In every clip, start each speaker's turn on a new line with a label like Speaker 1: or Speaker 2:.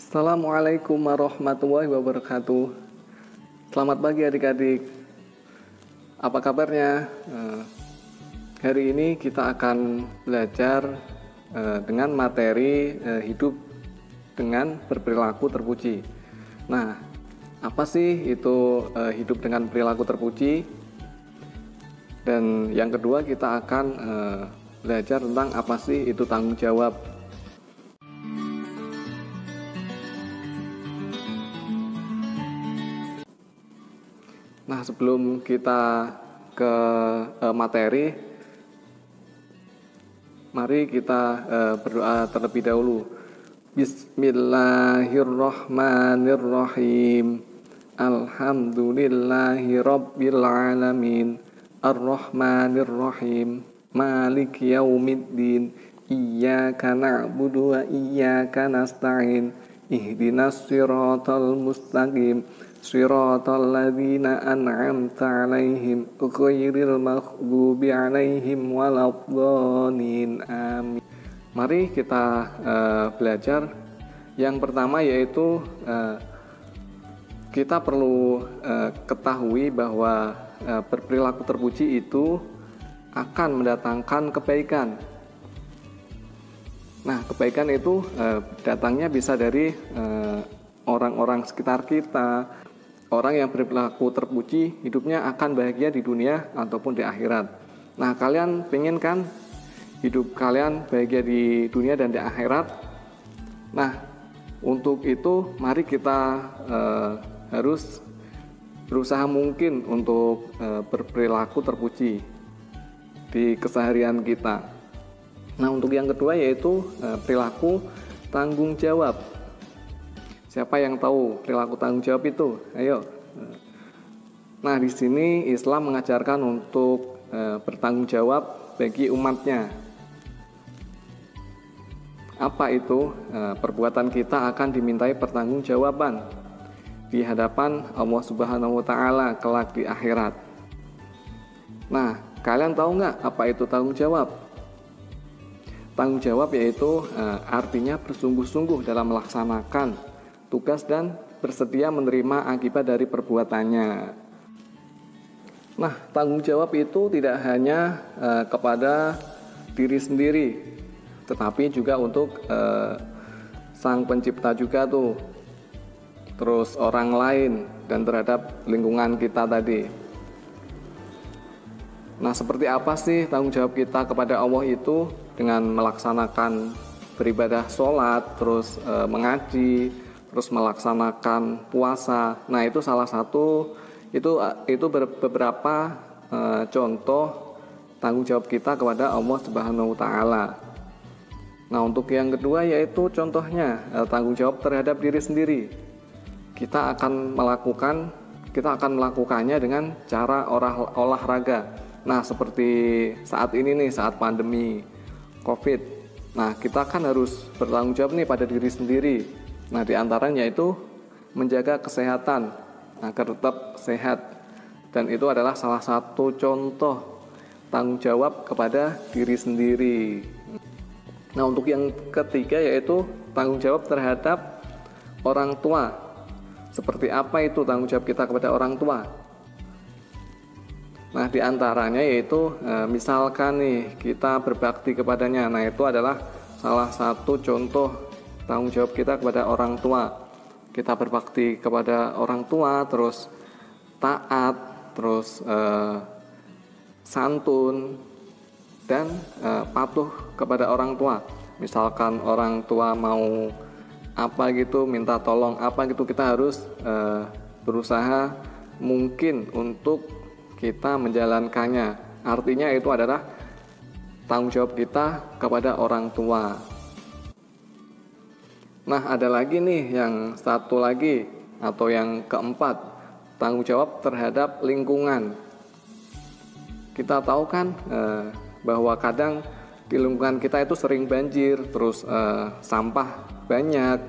Speaker 1: Assalamualaikum warahmatullahi wabarakatuh. Selamat pagi adik-adik. Apa kabarnya? Hari ini kita akan belajar dengan materi hidup dengan berperilaku terpuji. Nah, apa sih itu hidup dengan perilaku terpuji? Dan yang kedua kita akan belajar tentang apa sih itu tanggung jawab. Nah, sebelum kita ke materi, mari kita berdoa terlebih dahulu. Bismillahirrahmanirrahim. Alhamdulillahi rabbil alamin. Ar-Rahmanirrahim. Maliki yaumiddin. Iyyaka na'budu wa iyyaka nasta'in. Ihdinas siratal mustaqim. Shiratal ladzina an'amta 'alaihim ghairil maghdubi 'alaihim waladdallin. Amin. Mari kita belajar. Yang pertama yaitu kita perlu ketahui bahwa berperilaku terpuji itu akan mendatangkan kebaikan. Nah, kebaikan itu datangnya bisa dari orang-orang sekitar kita. Orang yang berperilaku terpuji hidupnya akan bahagia di dunia ataupun di akhirat. Nah, kalian pengen kan hidup kalian bahagia di dunia dan di akhirat? Nah, untuk itu mari kita harus berusaha mungkin untuk berperilaku terpuji di keseharian kita. Nah, untuk yang kedua yaitu perilaku tanggung jawab. Siapa yang tahu perilaku tanggung jawab itu? Ayo. Nah, di sini Islam mengajarkan untuk bertanggung jawab bagi umatnya. Apa itu? Perbuatan kita akan dimintai pertanggungjawaban di hadapan Allah Subhanahu wa Ta'ala kelak di akhirat. Nah, kalian tahu nggak apa itu tanggung jawab? Tanggung jawab yaitu artinya bersungguh-sungguh dalam melaksanakan tugas dan bersedia menerima akibat dari perbuatannya. Nah, tanggung jawab itu tidak hanya kepada diri sendiri, tetapi juga untuk Sang Pencipta juga tuh. Terus orang lain dan terhadap lingkungan kita tadi. Nah, seperti apa sih tanggung jawab kita kepada Allah itu? Dengan melaksanakan beribadah sholat, terus mengaji, terus melaksanakan puasa. Nah, itu salah satu itu beberapa contoh tanggung jawab kita kepada Allah Subhanahu wa Ta'ala. Nah, untuk yang kedua yaitu contohnya tanggung jawab terhadap diri sendiri. Kita akan melakukannya dengan cara olahraga. Nah, seperti saat ini nih, saat pandemi COVID. Nah, kita kan harus bertanggung jawab nih pada diri sendiri. Nah, diantaranya itu menjaga kesehatan agar tetap sehat, dan itu adalah salah satu contoh tanggung jawab kepada diri sendiri. Nah, untuk yang ketiga yaitu tanggung jawab terhadap orang tua. Seperti apa itu tanggung jawab kita kepada orang tua? Nah, diantaranya yaitu misalkan nih kita berbakti kepadanya. Nah, itu adalah salah satu contoh tanggung jawab kita kepada orang tua. Kita berbakti kepada orang tua, terus taat, terus santun, dan patuh kepada orang tua. Misalkan orang tua mau apa gitu, minta tolong apa gitu, kita harus berusaha mungkin untuk kita menjalankannya. Artinya itu adalah tanggung jawab kita kepada orang tua. Nah, ada lagi nih yang satu lagi atau yang keempat, tanggung jawab terhadap lingkungan. Kita tahu kan bahwa kadang di lingkungan kita itu sering banjir, terus sampah banyak.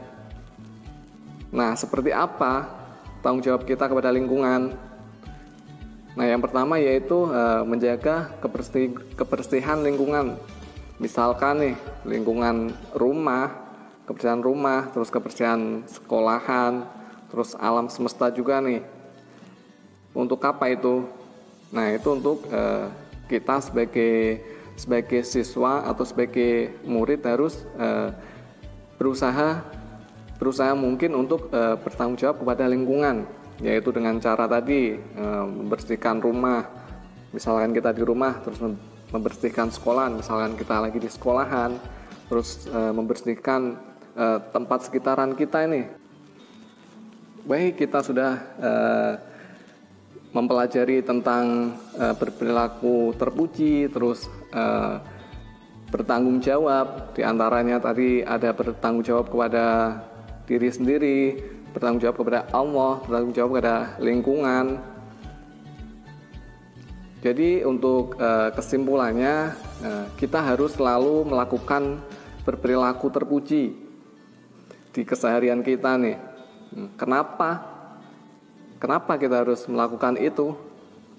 Speaker 1: Nah, seperti apa tanggung jawab kita kepada lingkungan? Nah, yang pertama yaitu menjaga kebersihan lingkungan. Misalkan nih, lingkungan rumah kebersihan rumah, terus kebersihan sekolahan, terus alam semesta juga nih. Untuk apa itu? Nah, itu untuk kita sebagai siswa atau sebagai murid harus berusaha mungkin untuk bertanggung jawab kepada lingkungan, yaitu dengan cara tadi membersihkan rumah. Misalkan kita di rumah terus membersihkan sekolahan, misalkan kita lagi di sekolahan terus membersihkan tempat sekitaran kita ini. Baik, kita sudah mempelajari tentang berperilaku terpuji, terus bertanggung jawab. Di antaranya tadi ada bertanggung jawab kepada diri sendiri, bertanggung jawab kepada Allah, bertanggung jawab kepada lingkungan. Jadi untuk kesimpulannya, kita harus selalu melakukan berperilaku terpuji di keseharian kita nih. Kenapa kita harus melakukan itu?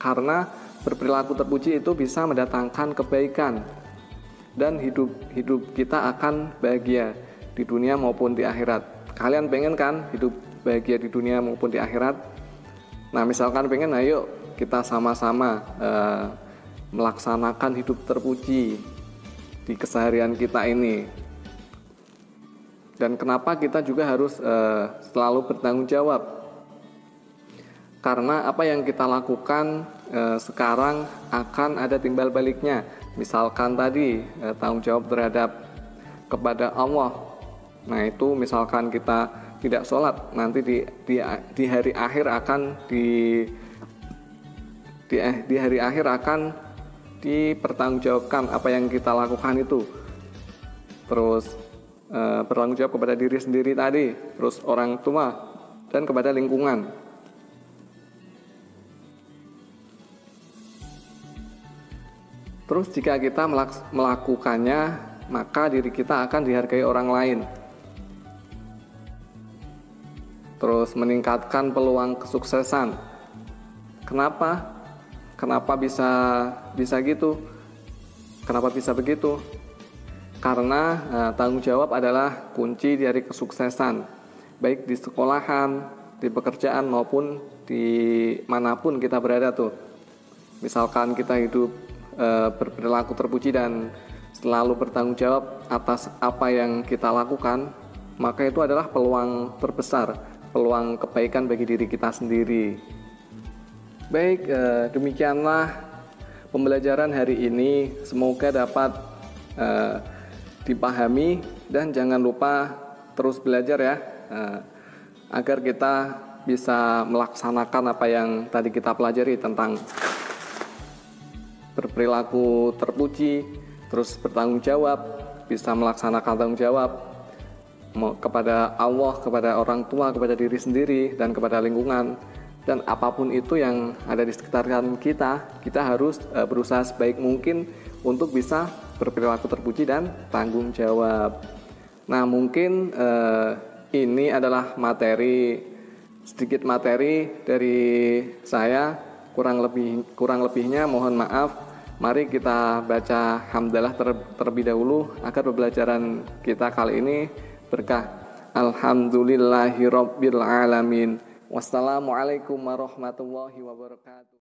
Speaker 1: Karena berperilaku terpuji itu bisa mendatangkan kebaikan dan hidup kita akan bahagia di dunia maupun di akhirat. Kalian pengen kan hidup bahagia di dunia maupun di akhirat? Nah, misalkan pengen, ayo kita sama-sama melaksanakan hidup terpuji di keseharian kita ini. Dan kenapa kita juga harus selalu bertanggung jawab? Karena apa yang kita lakukan sekarang akan ada timbal baliknya. Misalkan tadi tanggung jawab terhadap kepada Allah. Nah, itu misalkan kita tidak sholat, nanti di hari akhir akan di hari akhir akan dipertanggungjawabkan apa yang kita lakukan itu. Terus bertanggung jawab kepada diri sendiri tadi, terus orang tua, dan kepada lingkungan. Terus jika kita melakukannya, maka diri kita akan dihargai orang lain. Terus meningkatkan peluang kesuksesan. Kenapa bisa gitu? Kenapa bisa begitu? Karena tanggung jawab adalah kunci dari kesuksesan, baik di sekolahan, di pekerjaan, maupun di manapun kita berada tuh. Misalkan kita hidup berperilaku terpuji dan selalu bertanggung jawab atas apa yang kita lakukan, maka itu adalah peluang terbesar, peluang kebaikan bagi diri kita sendiri. Baik, demikianlah pembelajaran hari ini. Semoga dapat dipahami, dan jangan lupa terus belajar ya, agar kita bisa melaksanakan apa yang tadi kita pelajari tentang berperilaku terpuji, terus bertanggung jawab, bisa melaksanakan tanggung jawab kepada Allah, kepada orang tua, kepada diri sendiri, dan kepada lingkungan. Dan apapun itu yang ada di sekitar kita harus berusaha sebaik mungkin untuk bisa berperilaku terpuji dan tanggung jawab. Nah, mungkin ini adalah sedikit materi dari saya. Kurang lebihnya mohon maaf. Mari kita baca hamdalah terlebih dahulu agar pembelajaran kita kali ini berkah. Alhamdulillahirabbil alamin. Wassalamualaikum warahmatullahi wabarakatuh.